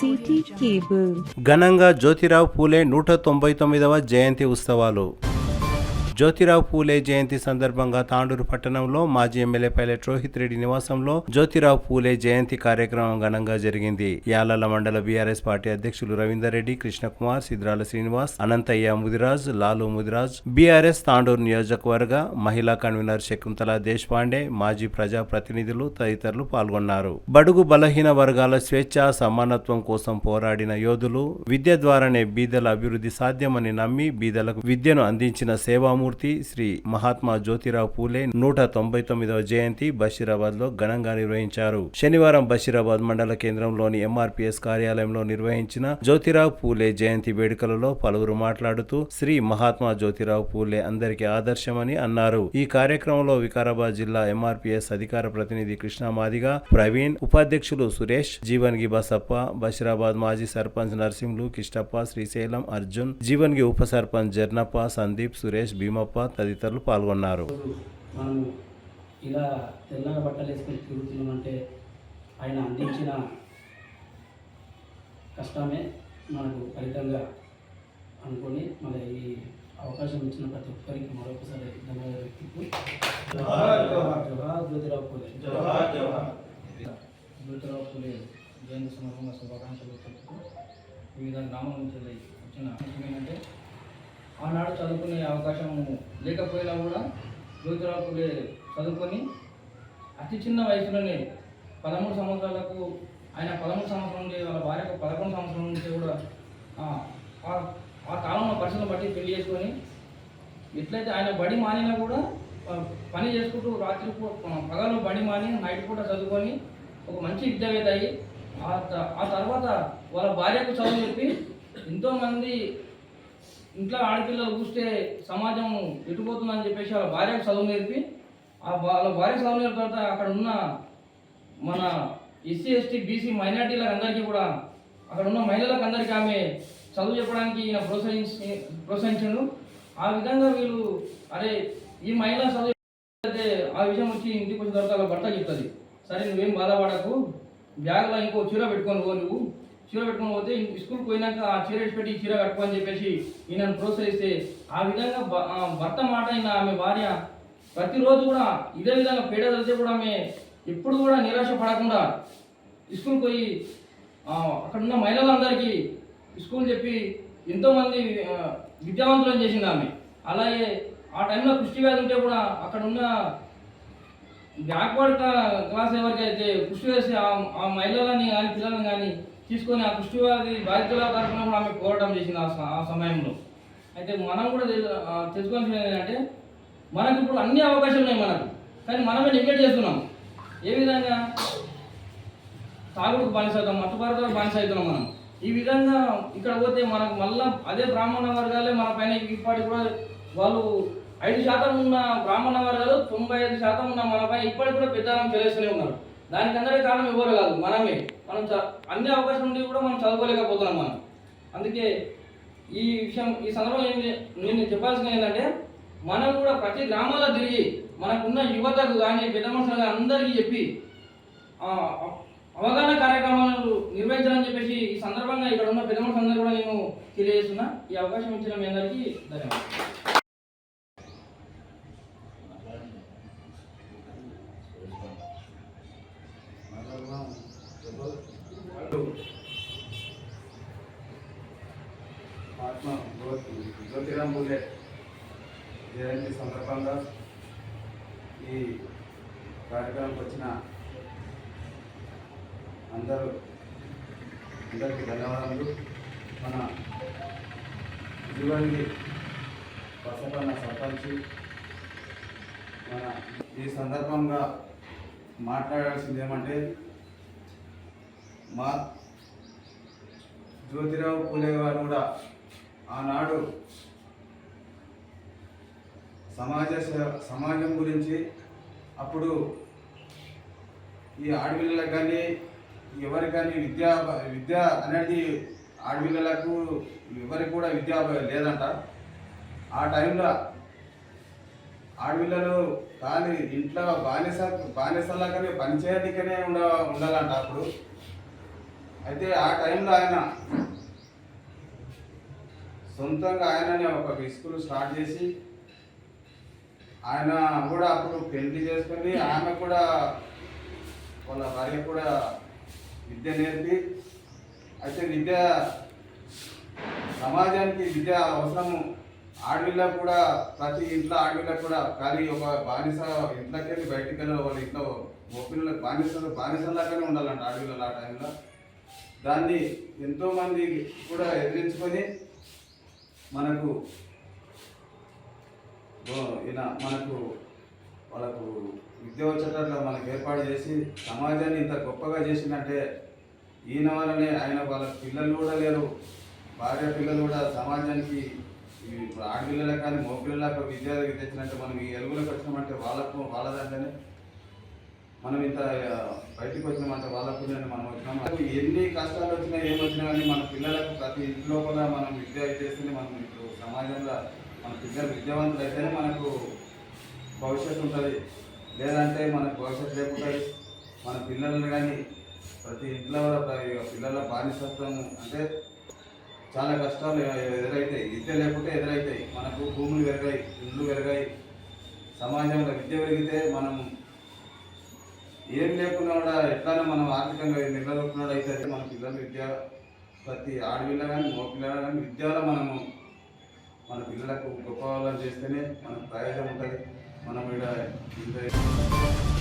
City cable ఘనంగా జ్యోతిరావు పూలే 199వ జయంతి ఉత్సవాలు. జ్యోతిరావు పూలే జయంతి సందర్భంగా తాండూరు పట్టణంలో మాజీ ఎమ్మెల్యే పైలట్ రోహిత్ రెడ్డి నివాసంలో జ్యోతిరావు పూలే జయంతి కార్యక్రమం ఘనంగా జరిగింది. యాలల మండల బీఆర్ఎస్ పార్టీ అధ్యక్షులు రవీందర్ రెడ్డి, కృష్ణకుమార్, సిద్రాల శ్రీనివాస్, అనంతయ్య ముదిరాజ్, లాలు ముదిరాజ్, బీఆర్ఎస్ తాండూరు నియోజకవర్గ మహిళా కన్వీనర్ శకుంతల దేశపాండే, మాజీ ప్రజా ప్రతినిధులు తదితరులు పాల్గొన్నారు. బడుగు బలహీన వర్గాల స్వేచ్ఛ సమానత్వం కోసం పోరాడిన యోధులు, విద్య ద్వారానే బీదల అభివృద్ధి సాధ్యమని నమ్మి బీదలకు విద్యను అందించిన సేవామూర్తి శ్రీ మహాత్మా జ్యోతిరావు పూలే 199వ జయంతి బషీరాబాద్ లో ఘనంగా నిర్వహించారు. శనివారం బషీరాబాద్ మండల కేంద్రంలోని ఎంఆర్పీఎస్ కార్యాలయంలో నిర్వహించిన జ్యోతిరావు పూలే జయంతి వేడుకలలో పలువురు మాట్లాడుతూ శ్రీ మహాత్మా జ్యోతిరావు పూలే అందరికీ ఆదర్శమని అన్నారు. ఈ కార్యక్రమంలో వికారాబాద్ జిల్లా ఎంఆర్పీఎస్ అధికార ప్రతినిధి కృష్ణ మాదిగా, ప్రవీణ్, ఉపాధ్యక్షులు సురేష్, జీవన్గి బసప్ప, బషీరాబాద్ మాజీ సర్పంచ్ నర్సింహులు, కిష్టప్ప, శ్రీశైలం, అర్జున్, జీవన్గి ఉప సర్పంచ్ జర్నప్ప, సందీప్, సురేష్, భీమప్ప తదితరులు పాల్గొన్నారు. మనము ఇలా తెల్లగా బట్టలు వేసుకొని తిరుగుతున్నామంటే ఆయన అందించిన కష్టమే మనకు ఫలితంగా అనుకొని మన ఈ అవకాశం ఇచ్చిన ప్రతి ఒక్కరికి మరొకసారి ధన్యవాదాలు. జ్యోతిరావు పూలే జ్యోతిరావు పూలే జయంతి సందర్భంగా శుభాకాంక్షలు చెప్తూ వివిధ గ్రామాల నుంచి వచ్చిన ఏంటంటే ఆనాడు చదువుకునే అవకాశం లేకపోయినా కూడా జ్యోతిరావు పూలే చదువుకొని అతి చిన్న వయసులోనే 13 సంవత్సరాలకు ఆయన 13 సంవత్సరం నుండి వాళ్ళ భార్యకు 11 సంవత్సరం నుంచి కూడా ఆ కాలంలో పరిస్థితులను బట్టి పెళ్లి చేసుకొని ఎట్లయితే ఆయన బడి మానినా కూడా పని చేసుకుంటూ రాత్రి పగలు బడి మాని నైట్ పూట చదువుకొని ఒక మంచి విద్యావేత్త అయ్యి ఆ తర్వాత వాళ్ళ భార్యకు చదువు చెప్పి ఎంతోమంది ఇంట్లో ఆడపిల్లలు చూస్తే సమాజం ఎటుపోతుందని చెప్పేసి వాళ్ళ భార్యకు చదువు నేర్పి వాళ్ళ భార్య చదువు నేర్పిన తర్వాత అక్కడ ఉన్న మన ఎస్సీ ఎస్టీ బీసీ మైనార్టీలకు అందరికీ కూడా అక్కడ ఉన్న మహిళలకు అందరికీ ఆమె చదువు చెప్పడానికి ఈయన ప్రోత్సహించాడు. ఆ విధంగా వీళ్ళు అరే ఈ మహిళ చదువు అయితే ఆ విషయం వచ్చి ఇంటికి వచ్చిన తర్వాత భర్త చెప్తుంది, సరే నువ్వేం బాధపడకు, బ్యాగ్లో ఇంకో చీర పెట్టుకొని పో, నువ్వు చీర పెట్టుకొని పోతే స్కూల్కి పోయినాక ఆ చీర పెట్టి చీర కట్టుకోని చెప్పేసి ఈయనను ప్రోత్సహిస్తే ఆ విధంగా భర్త మాట అయిన ఆమె భార్య ప్రతిరోజు కూడా ఇదే విధంగా పేడ చదివితే కూడా ఆమె ఎప్పుడు కూడా నిరాశ పడకుండా స్కూల్కి పోయి అక్కడ ఉన్న మహిళలందరికీ స్కూల్ చెప్పి ఎంతోమంది విద్యావంతులను చేసింది ఆమె. అలాగే ఆ టైంలో కుష్టి వ్యాధి ఉంటే కూడా అక్కడ ఉన్న బ్యాక్వర్డ్ క్లాస్ ఎవరికైతే కుష్టి వేసి ఆ మహిళలని కానీ పిల్లలను కానీ తీసుకొని ఆ కుష్టి వ్యాధి బాధితుల తరఫున కూడా ఆమె పోరాటం చేసింది ఆ సమయంలో. అయితే మనం కూడా తెలుసుకోవాల్సింది ఏంటంటే మనకు ఇప్పుడు అన్ని అవకాశాలు ఉన్నాయి మనకు, కానీ మనమే నెగ్లెక్ట్ చేస్తున్నాం. ఏ విధంగా తాగుడుకు బానిస అవుతాం, మత్తు బానిస అవుతున్నాం మనం. ఈ విధంగా ఇక్కడ పోతే మనకు మళ్ళీ అదే బ్రాహ్మణ వర్గాలే మన పైన ఇప్పటికి కూడా వాళ్ళు 5% ఉన్న బ్రాహ్మణ వర్గాలు 95% ఉన్న మనపై ఇప్పటికి కూడా పెద్దలం చెల్లిస్తూనే ఉన్నారు. దానికి అందరికీ కారణం ఎవరు కాదు, మనమే. మనం అన్ని అవకాశం ఉండి కూడా మనం చదువుకోలేకపోతున్నాం మనం. అందుకే ఈ విషయం ఈ సందర్భంలో నేను చెప్పాల్సింది ఏంటంటే మనం కూడా ప్రతి గ్రామాల్లో తిరిగి మనకున్న యువతకు కానీ పెద్ద మనుషులు కానీ అందరికీ చెప్పి అవగాహన కార్యక్రమాలు నిర్వహించాలని చెప్పేసి ఈ సందర్భంగా ఇక్కడ ఉన్న పెద్ద మనుషులందరూ కూడా నేను తెలియజేస్తున్నా. ఈ అవకాశం ఇచ్చిన మీ అందరికీ ధన్యవాదాలు. మహాత్మా జ్యోతిరావు పూలే జయంతి సందర్భంగా ఈ కార్యక్రమానికి వచ్చిన అందరికీ ధన్యవాదాలు. మన జీవన్కి బసపన్న సర్పంచ్ మన ఈ సందర్భంగా మాట్లాడాల్సింది ఏమంటే మా జ్యోతిరావు పూలే గారు కూడా ఆనాడు సమాజం గురించి అప్పుడు ఈ ఆడపిల్లలకు కానీ ఎవరికి కానీ విద్య అనేది ఆడపిల్లలకు ఎవరికి కూడా విద్య లేదంట. ఆ టైంలో ఆడపిల్లలు కానీ ఇంట్లో బానిసలాగానే పనిచేయడానికనే ఉండాలంట. అప్పుడు అయితే ఆ టైంలో ఆయన సొంతంగా ఆయననే ఒక స్కూల్ స్టార్ట్ చేసి ఆయన కూడా అప్పుడు పెళ్లి చేసుకొని ఆమె కూడా వాళ్ళ భార్య కూడా విద్య నేర్పి, అయితే విద్య సమాజానికి విద్య అవసరము. ఆడపిల్లకు కూడా ప్రతి ఇంట్లో ఆడపిల్లకు కూడా ఖాళీ ఒక బానిస ఇంట్లోకి వెళ్ళి బయటికి వెళ్ళి వాళ్ళ ఇంట్లో ఓపిల్లలకు బానిసలాగానే ఉండాలంట ఆడపిల్లలు ఆ టైంలో. దాన్ని ఎంతోమంది కూడా ఎదిరించుకొని మనకు మనకు వాళ్ళకు విద్య వచ్చేటట్లు మనకు ఏర్పాటు చేసి సమాజాన్ని ఇంత గొప్పగా చేసిందంటే ఈయన వల్లనే. ఆయన వాళ్ళ పిల్లలు కూడా లేరు, భార్య పిల్లలు కూడా సమాజానికి ఆడపిల్లలకు కానీ మగపిల్లలకు విద్య తెచ్చినట్టు మనం ఈ ఎలుగులకు వచ్చినామంటే వాళ్ళ దాంట్లోనే మనం ఇంత బయటికి వచ్చినామంటే వాళ్ళ పుణ్యాన్ని మనం వచ్చినాం. ఎన్ని కష్టాలు వచ్చినా ఏమొచ్చినా కానీ మన పిల్లలకు ప్రతి ఇంట్లో కూడా మనం విద్య చేస్తేనే మనం ఇప్పుడు సమాజంలో మన పిల్లలు విద్యావంతులు అయితేనే మనకు భవిష్యత్తు ఉంటుంది. లేదంటే మనకు భవిష్యత్తు లేకుంటుంది. మన పిల్లలను కానీ ప్రతి ఇంట్లో కూడా పిల్లల బానిసత్వం అంటే చాలా కష్టాలు ఎదురవుతాయి. విద్య లేకుంటే ఎదురవుతాయి. మనకు భూములు పెరిగాయి, ఇళ్ళు పెరిగాయి, సమాజంలో విద్య పెరిగితే మనం ఏం లేకున్నా కూడా ఎట్లయినా మనం ఆర్థికంగా నిలదొక్కున్నాడు అయితే మన పిల్లలు విద్య ప్రతి ఆడపిల్ల కానీ మగపిల్ల కానీ విద్యలో మనము మన పిల్లలకు గొప్ప వాళ్ళని చేస్తేనే మనకు ప్రయోజనం ఉంటుంది. మనం ఇక్కడ